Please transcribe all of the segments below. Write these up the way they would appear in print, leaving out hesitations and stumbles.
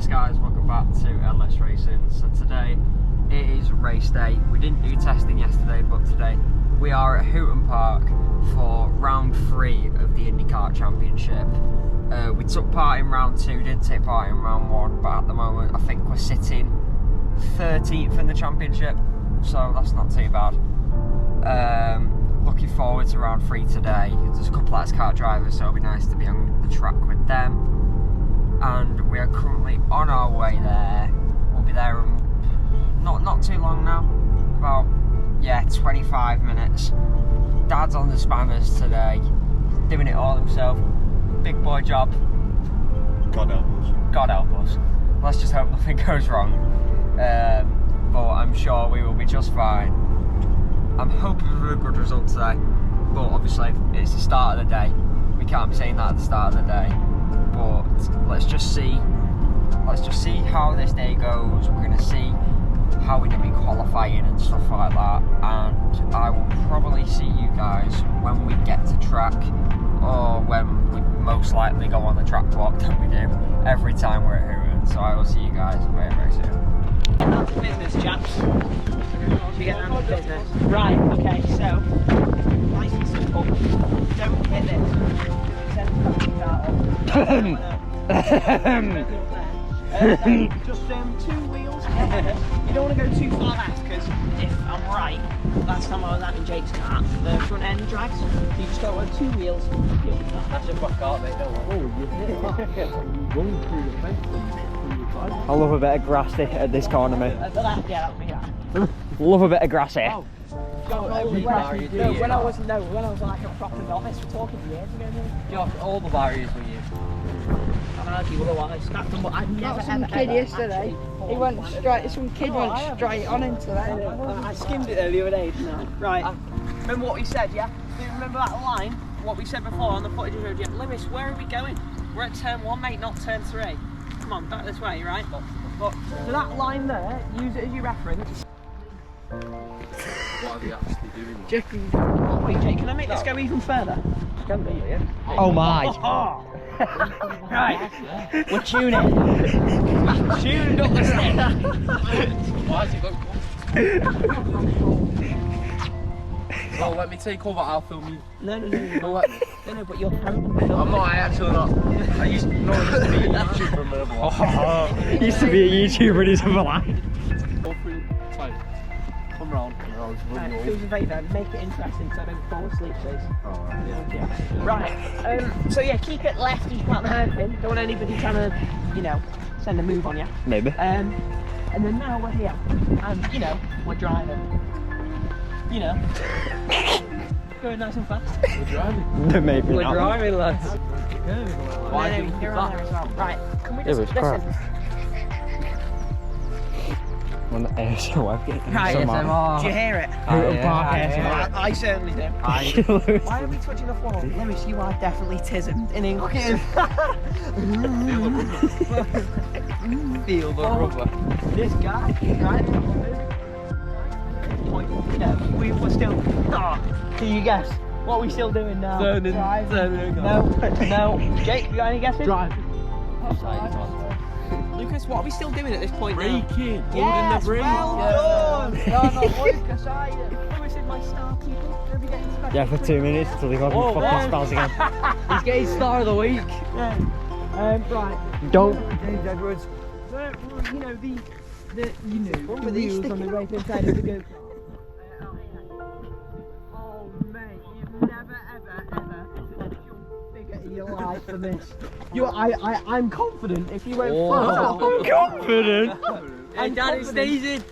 Yes guys, welcome back to LS Racing. So today it is race day. We didn't do testing yesterday, but today we are at Hooton Park for round 3 of the IndiKart Championship. We took part in round 2, didn't take part in round 1, but at the moment I think we're sitting 13th in the championship, so that's not too bad. Looking forward to round 3 today. There's a couple of kart drivers, so it'll be nice to be on the track with them. And we are currently on our way there. We'll be there in not too long now, about 25 minutes. Dad's on the spanners today, doing it all himself. Big boy job. God help us. God help us. Let's just hope nothing goes wrong. But I'm sure we will be just fine. I'm hoping for a good result today, but obviously it's the start of the day. We can't be saying that at the start of the day. But let's just see how this day goes. We're going to see how we do in qualifying and stuff like that, and I will probably see you guys when we get to track, or when we most likely go on the track walk that we do every time we're at Hooton. So I will see you guys very, very soon. That's business, chaps. We get down to business. Right, okay, so nice and simple. Don't hit this. Just 2 wheels. You don't want to go too far left, because if I'm right, last time I was out in Jake's kart, the front end drags. So you just go on 2 wheels. That's a rock art, mate, don't worry. I love a bit of grassy at this corner, mate. Yeah, that would be that. Love a bit of grassy. Oh. When I was like a proper novice, we're talking years ago now. Josh, all the barriers were you. I'd argue otherwise. That's what I've never Some ever, kid ever yesterday. He went straight. Some kid went straight on into that. I skimmed it there the other day, didn't I? Right. Remember what we said, yeah? Do you remember that line? What we said before on the footage of yeah? Lewis, where are we going? We're at turn 1, mate, not turn 3. Come on, back this way, right? But so that line there, use it as your reference. What are we actually doing? Wait, Jake, can I make this go even further? Can be, yeah. Oh my! Right, we're tuning. Tuned up the stick. Why has it got Oh, let me take over, I'll film you. No, but you're I'm not, I actually not. I used to be a YouTuber, man. Used to be a YouTuber in his other life. Go through, sorry. Come round. Right, do us a favour, make it interesting so I don't fall asleep, please. Oh, yeah. Right, so yeah, keep it left as you plant the hairpin. Don't want anybody trying to, send a move on you. Maybe. And then now we're here, and we're driving. Going nice and fast. We're driving. No, maybe We're not. driving, lads. Why No, do you you're on there as well. Right, can we It just was listen? crap. When the ASMR getting Right, some do you hear it? Hooton Park ASMR. I certainly do. Why are we touching the floor? Lewis, you are definitely tismed in English. Feel the rubber. This guy, right? We were still. Can you guess? What are we still doing now? Turning. No. Jake, you got any guesses? Drive. Lucas, what are we still doing at this point Braking. now? Holding the brake. Well done. No, not Lucas, are you? Lewis is my star keeper. He'll be getting special. Yeah, for 2 minutes until he got Oh, fucking man. spells again. He's getting star of the week. Yeah. Right. Don't, James Edwards. So, the What were these wheels on the sticking right hand side of the GoPro. Oh mate, you've never ever said your figure in your life for this. I'm confident if you went flat out. I'm confident. And Daddy stays in.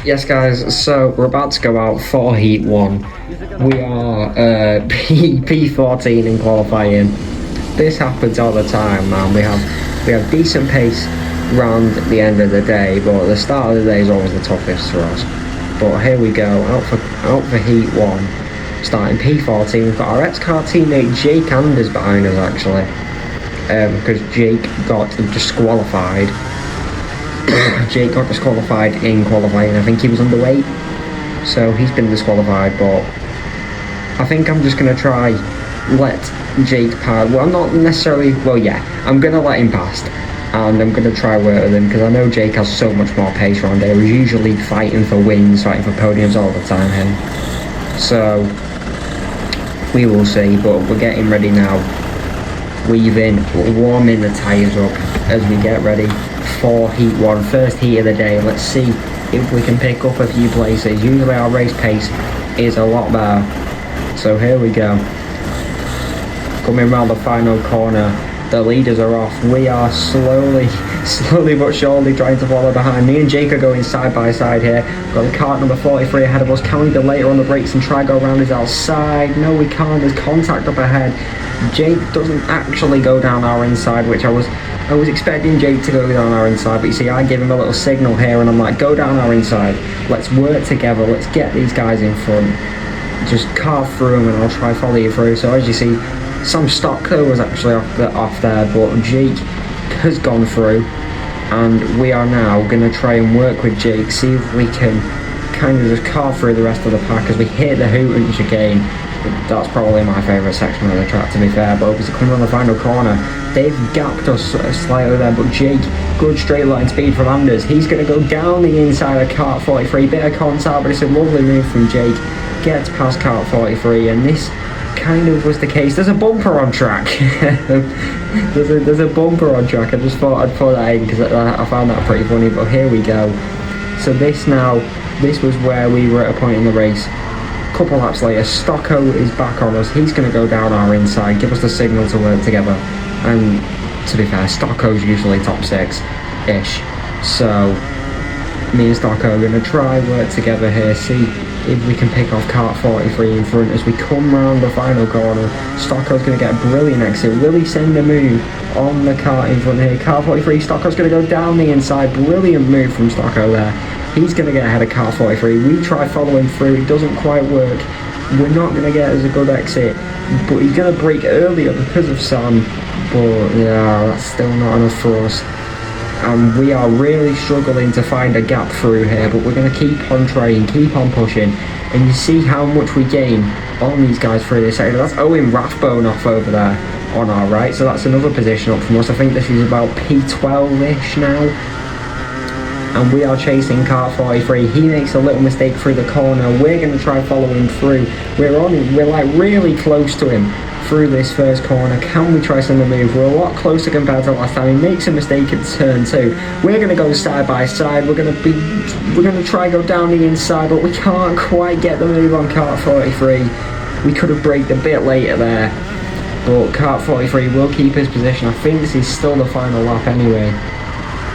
Yes guys, so we're about to go out for Heat 1. We are P14 in qualifying. This happens all the time, man. We have decent pace round the end of the day, but the start of the day is always the toughest for us. But here we go, out for Heat 1, starting P14. We've got our ex-car teammate Jake Anders behind us actually, because Jake got disqualified. Jake got disqualified in qualifying. I think he was underweight, so he's been disqualified. But I think I'm just gonna try let Jake pass. Well, I'm not necessarily. Well, yeah, I'm gonna let him pass, and I'm gonna try work with him because I know Jake has so much more pace around here. He's usually fighting for wins, fighting for podiums all the time. Him. So we will see. But we're getting ready now. Weaving, warming the tyres up as we get ready for Heat 1, first heat of the day. Let's see if we can pick up a few places. Usually our race pace is a lot better. So here we go. Coming around the final corner, the leaders are off. We are slowly but surely trying to follow behind. Me and Jake are going side by side here. We've got the cart number 43 ahead of us. Can we delay on the brakes and try to go around his outside? No, we can't. There's contact up ahead. Jake doesn't actually go down our inside, which I was expecting Jake to go down our inside, but you see I give him a little signal here and I'm like, go down our inside, let's work together, let's get these guys in front, just carve through them and I'll try follow you through. So as you see, Sam Stocko was actually off there, but Jake has gone through and we are now going to try and work with Jake, see if we can kind of just carve through the rest of the pack as we hit the Hooton chicane. That's probably my favourite section of the track, to be fair, but as we come around the final corner, they've gapped us slightly there, but Jake, good straight line speed from Anders. He's going to go down the inside of kart 43, bit of contact, but it's a lovely move from Jake. Gets past kart 43, and this kind of was the case. There's a bumper on track. there's a bumper on track. I just thought I'd put that in because I found that pretty funny, but here we go. So this was where we were at a point in the race. Couple laps later, Stocko is back on us. He's going to go down our inside, give us the signal to work together. And to be fair, Stocko's usually top 6-ish. So me and Stocko are going to try work together here, see if we can pick off kart 43 in front as we come round the final corner. Stocko's going to get a brilliant exit. Will he send a move on the kart in front here? Kart 43, Stocko's going to go down the inside. Brilliant move from Stocko there. He's going to get ahead of kart 43. We try following through, it doesn't quite work. We're not going to get as a good exit, but he's going to brake earlier because of Sam. But yeah, that's still not enough for us. And we are really struggling to find a gap through here, but we're going to keep on trying, keep on pushing. And you see how much we gain on these guys through this sector. That's Owen Rathbone off over there on our right, so that's another position up from us. I think this is about P12-ish now. And we are chasing kart 43. He makes a little mistake through the corner. We're going to try following through. We're like really close to him through this first corner. Can we try send a move? We're a lot closer compared to last time. He makes a mistake at turn 2. We're going to go side by side. We're going to try go down the inside, but we can't quite get the move on kart 43. We could have braked a bit later there, but kart 43 will keep his position. I think this is still the final lap anyway.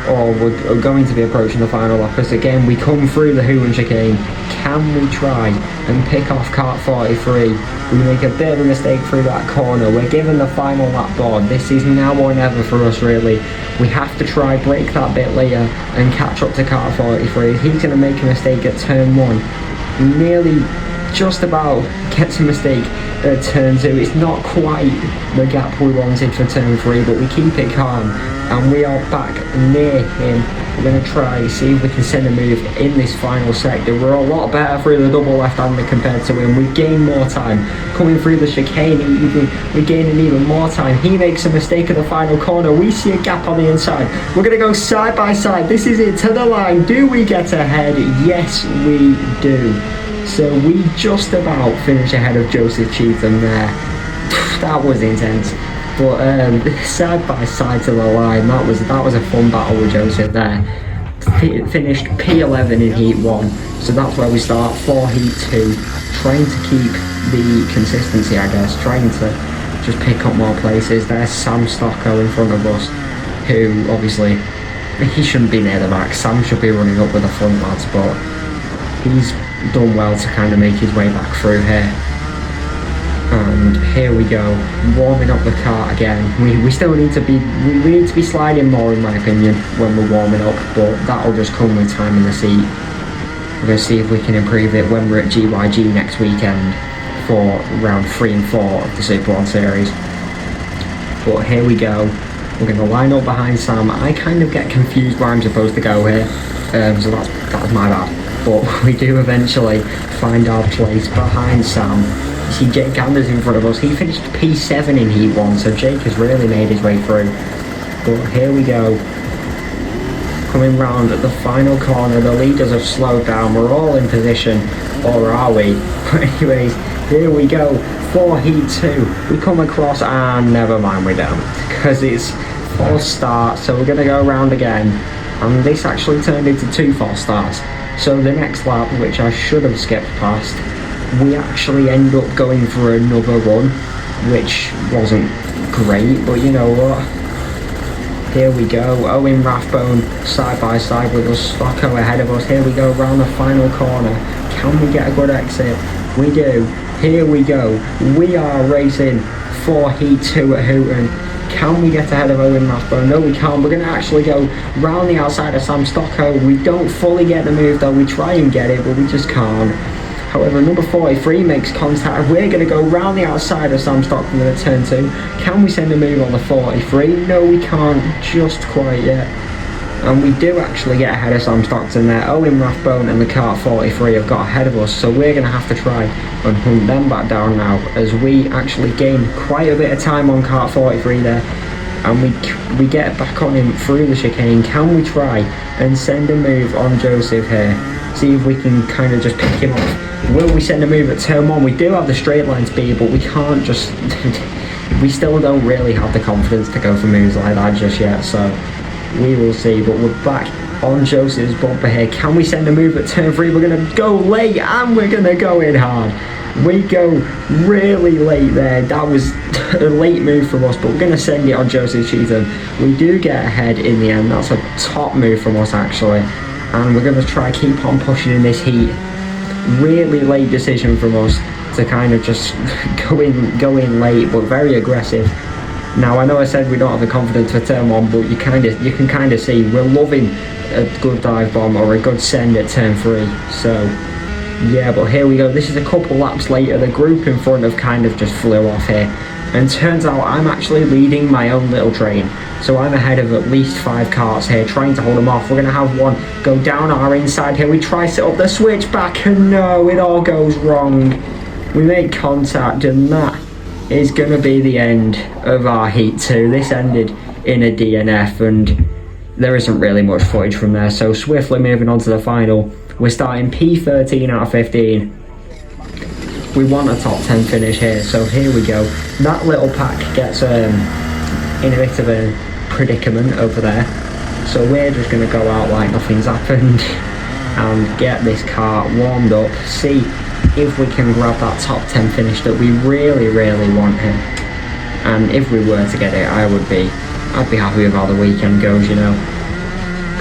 Or we're going to be approaching the final lap, because again we come through the Hooton chicane. Can we try and pick off kart 43? We make a bit of a mistake through that corner. We're given the final lap board. This is now or never for us really. We have to try break that bit later and catch up to kart 43. He's going to make a mistake at turn 1. Nearly just about gets a mistake at turn 2. It's not quite the gap we wanted for turn 3, but we keep it calm and we are back near him. We're going to try see if we can send a move in this final sector. We're a lot better through the double left-hander compared to him. We've gained more time coming through the chicane. We're gaining even more time. He makes a mistake at the final corner. We see a gap on the inside. We're going to go side by side. This is it, to the line. Do we get ahead? Yes, we do. So we just about finish ahead of Joseph Cheatham there. That was intense. But side by side to the line, that was a fun battle with Joseph there. Finished P11 in Heat 1, so that's where we start for Heat 2. Trying to keep the consistency, I guess, trying to just pick up more places. There's Sam Stocko in front of us, who obviously, he shouldn't be near the back. Sam should be running up with the front lads, but he's done well to kind of make his way back through here. And here we go, warming up the kart again. We still need to be, we need to be sliding more in my opinion when we're warming up, but that'll just come with time in the seat. We're going to see if we can improve it when we're at GYG next weekend for round 3 and 4 of the Super 1 series. But here we go, we're going to line up behind Sam. I kind of get confused where I'm supposed to go here, so that's my bad. But we do eventually find our place behind Sam. You see Jake Ganders in front of us. He finished P7 in Heat 1, so Jake has really made his way through. But here we go. Coming round at the final corner, the leaders have slowed down. We're all in position, or are we? But anyways, here we go. For Heat 2, we come across, and never mind, we don't. Because it's false start, so we're going to go around again. And this actually turned into 2 false starts. So the next lap, which I should have skipped past, we actually end up going for another run, which wasn't great, but you know what? Here we go, Owen Rathbone side by side with us, Stocko ahead of us. Here we go, around the final corner. Can we get a good exit? We do. Here we go. We are racing for Heat 2 at Hooton. Can we get ahead of Owen Rathbone? No, we can't. We're going to actually go round the outside of Sam Stocko. We don't fully get the move though. We try and get it, but we just can't. However, number 43 makes contact. We're going to go round the outside of Sam Stockton in a turn 2. Can we send a move on the 43? No, we can't just quite yet. And we do actually get ahead of Sam Stockton there. Owen Rathbone and the kart 43 have got ahead of us, so we're going to have to try and hunt them back down now, as we actually gain quite a bit of time on kart 43 there. And we get back on him through the chicane. Can we try and send a move on Joseph here? See if we can kind of just pick him off. Will we send a move at turn 1? We do have the straight line speed, but we can't just... we still don't really have the confidence to go for moves like that just yet, so we will see. But we're back on Joseph's bumper here. Can we send a move at turn 3? We're going to go late, and we're going to go in hard. We go really late there. That was a late move from us, but we're going to send it on Joseph Cheatham. We do get ahead in the end. That's a top move from us actually, and we're going to try keep on pushing in this heat. Really late decision from us to kind of just go in late, but very aggressive. Now I know I said we don't have the confidence for turn 1, but you can kind of see we're loving a good dive bomb or a good send at turn 3. So yeah, but here we go. This is a couple laps later. The group in front have kind of just flew off here, and turns out I'm actually leading my own little train. So I'm ahead of at least 5 karts here, trying to hold them off. We're going to have one go down our inside here. We try to set up the switchback, and no, it all goes wrong. We make contact, and that is going to be the end of our Heat 2. This ended in a DNF, and there isn't really much footage from there. So swiftly moving on to the final. We're starting P13 out of 15. We want a top 10 finish here, so here we go. That little pack gets in a bit of a predicament over there, so we're just going to go out like nothing's happened and get this car warmed up, see if we can grab that top 10 finish that we really want here. And if we were to get it, I'd be happy with how the weekend goes, you know,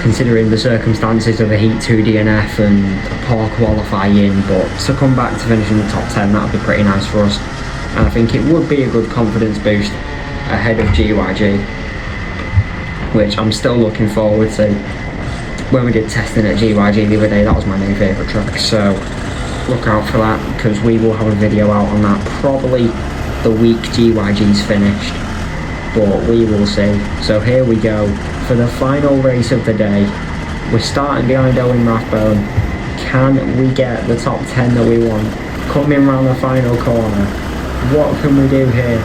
considering the circumstances of a Heat 2 DNF and a poor qualifying. But to come back to finishing the top 10, that would be pretty nice for us, and I think it would be a good confidence boost ahead of GYG, which I'm still looking forward to. When we did testing at GYG the other day, that was my new favourite track, so look out for that, because we will have a video out on that probably the week GYG's finished, but we will see. So here we go for the final race of the day. We're starting behind Owen Rathbone. Can we get the top 10 that we want? Coming round the final corner. What can we do here?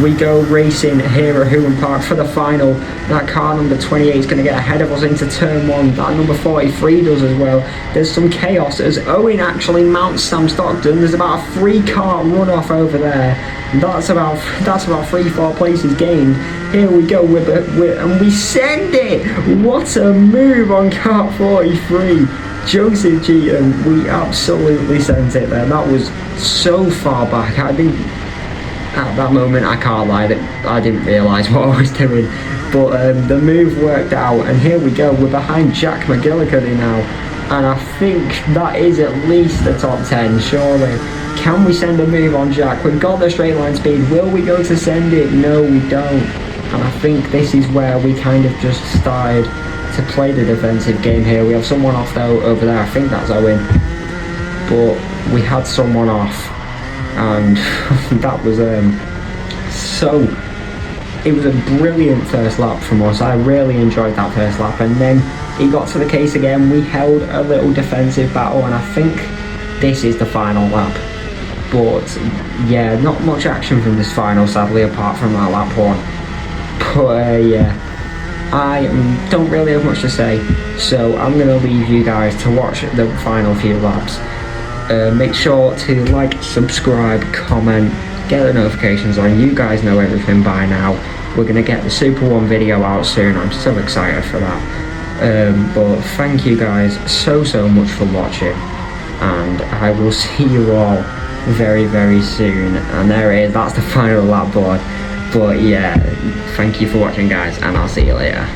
We go racing here at Hooton Park for the final. That car number 28 is going to get ahead of us into turn 1. That number 43 does as well. There's some chaos as Owen actually mounts Sam Stockton. There's about a 3-car runoff over there. That's about 3-4 places gained. Here we go and we send it. What a move on kart 43. Joseph Cheatham, we absolutely sent it there. That was so far back. At that moment, I can't lie, that I didn't realise what I was doing, but the move worked out, and here we go. We're behind Jack McGillicuddy now. And I think that is at least the top 10, surely. Can we send a move on Jack? We've got the straight line speed. Will we go to send it? No, we don't. And I think this is where we kind of just started to play the defensive game here. We have someone off though over there. I think that's Owen. But we had someone off. And that was it was a brilliant first lap from us. I really enjoyed that first lap, and then it got to the case again. We held a little defensive battle, and I think this is the final lap. But yeah, not much action from this final, sadly, apart from that lap one. But yeah, I don't really have much to say, so I'm going to leave you guys to watch the final few laps. Make sure to like, subscribe, comment, get the notifications on. You guys know everything by now. We're going to get the Super 1 video out soon. I'm so excited for that. But thank you guys so much for watching, and I will see you all very, very soon. And there it is, that's the final lap board. But yeah, thank you for watching guys, and I'll see you later.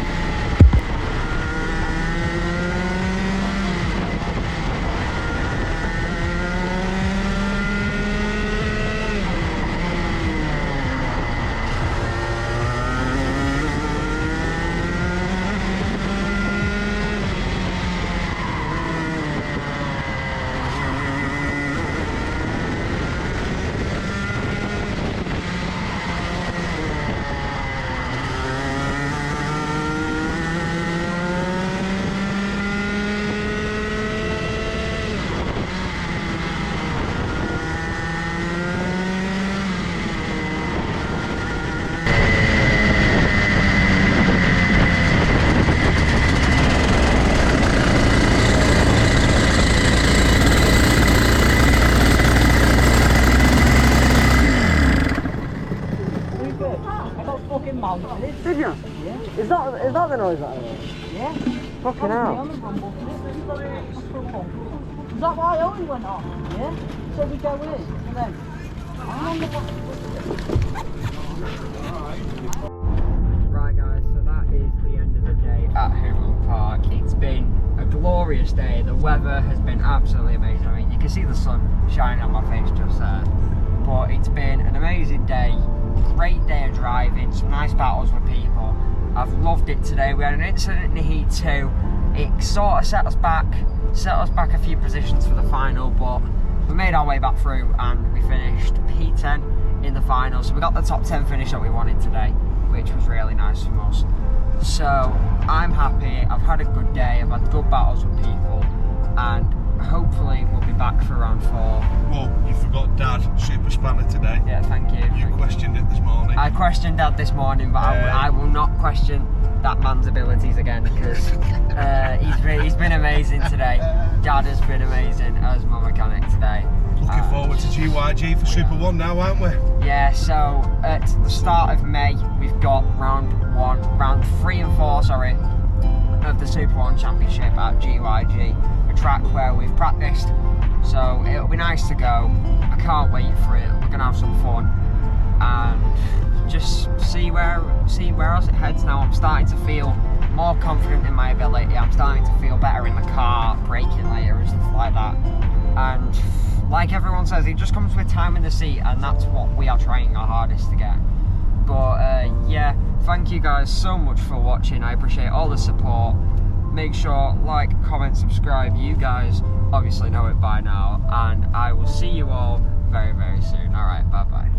Did you? Yeah. Is that the noise that I heard? Yeah. Fucking hell. Is that why Owen went off? Yeah. So we go in and then. Right guys, so that is the end of the day at Hooton Park. It's been a glorious day. The weather has been absolutely amazing. I mean, you can see the sun shining on my face just there. But it's been an amazing day. Great day of driving, some nice battles with people. I've loved it today. We had an incident in the heat too. It sort of set us back a few positions for the final, but we made our way back through and we finished P10 in the final. So we got the top 10 finish that we wanted today, which was really nice from us. So I'm happy. I've had a good day. I've had good battles with people, and hopefully we'll be back for round 4. Well, you forgot Dad, super spanner today. Yeah, thank you. You questioned it this morning. I questioned Dad this morning, but I will not question that man's abilities again, because he's been amazing today. Dad has been amazing as my mechanic today. Looking forward to GYG for Super 1 now, aren't we? Yeah, so at the start of May, we've got round 3 and 4, sorry, of the Super 1 Championship at GYG, a track where we've practiced, so it'll be nice to go. I can't wait for it. We're gonna have some fun and just see where else it heads now. I'm starting to feel more confident in my ability. I'm starting to feel better in the car, braking later and stuff like that. And like everyone says, it just comes with time in the seat, and that's what we are trying our hardest to get. But yeah, thank you guys so much for watching. I appreciate all the support. Make sure, like, comment, subscribe. You guys obviously know it by now, and I will see you all very, very soon. Alright, bye bye.